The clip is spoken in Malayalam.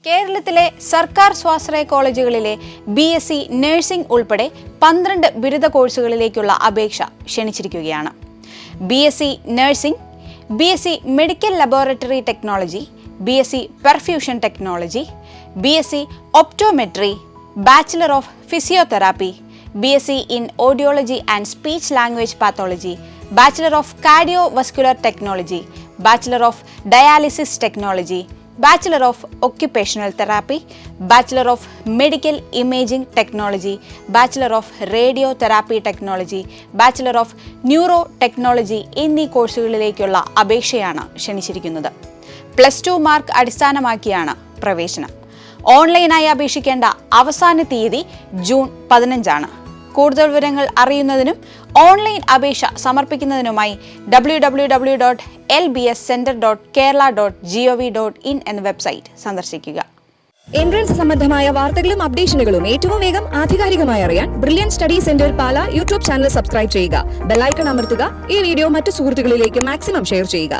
കേരളത്തിലെ സർക്കാർ സ്വാശ്രയ കോളേജുകളിലെ BSc നഴ്സിംഗ് ഉൾപ്പെടെ 12 ബിരുദ കോഴ്സുകളിലേക്കുള്ള അപേക്ഷ ക്ഷണിച്ചിരിക്കുകയാണ്. BSc nursing, BSc medical laboratory technology, BSc perfusion technology, BSc optometry, bachelor of physiotherapy, BSc in audiology and speech language pathology, bachelor of cardiovascular technology, bachelor of dialysis technology, Bachelor of Occupational Therapy, Bachelor of Medical Imaging Technology, Bachelor of Radiotherapy Technology, Bachelor of Neurotechnology എന്നീ കോഴ്സുകളിലേക്കുള്ള അപേക്ഷയാണ് ക്ഷണിച്ചിരിക്കുന്നത്. +2 മാർക്ക് അടിസ്ഥാനമാക്കിയാണ് പ്രവേശനം. ഓൺലൈനായി അപേക്ഷിക്കേണ്ട അവസാന തീയതി ജൂൺ 15 ആണ്. കൂടുതൽ വിവരങ്ങൾ അറിയുന്നതിനും ഓൺലൈൻ അപേക്ഷ സമർപ്പിക്കുന്നതിനുമായി www.lbscenter.kerala.gov.in എന്ന വെബ്സൈറ്റ് സന്ദർശിക്കുക. എൻട്രൻസ് സംബന്ധമായ വാർത്തകളും അപ്ഡേഷനുകളും ഏറ്റവും വേഗം ആധികാരികമായി അറിയാൻ ബ്രില്യൻ സ്റ്റഡി സെന്റർ പാല യൂട്യൂബ് ചാനൽ സബ്സ്ക്രൈബ് ചെയ്യുക. ബെൽ ഐക്കൺ അമർത്തുക. ഈ വീഡിയോ മറ്റു സുഹൃത്തുക്കളിലേക്ക് മാക്സിമം ഷെയർ ചെയ്യുക.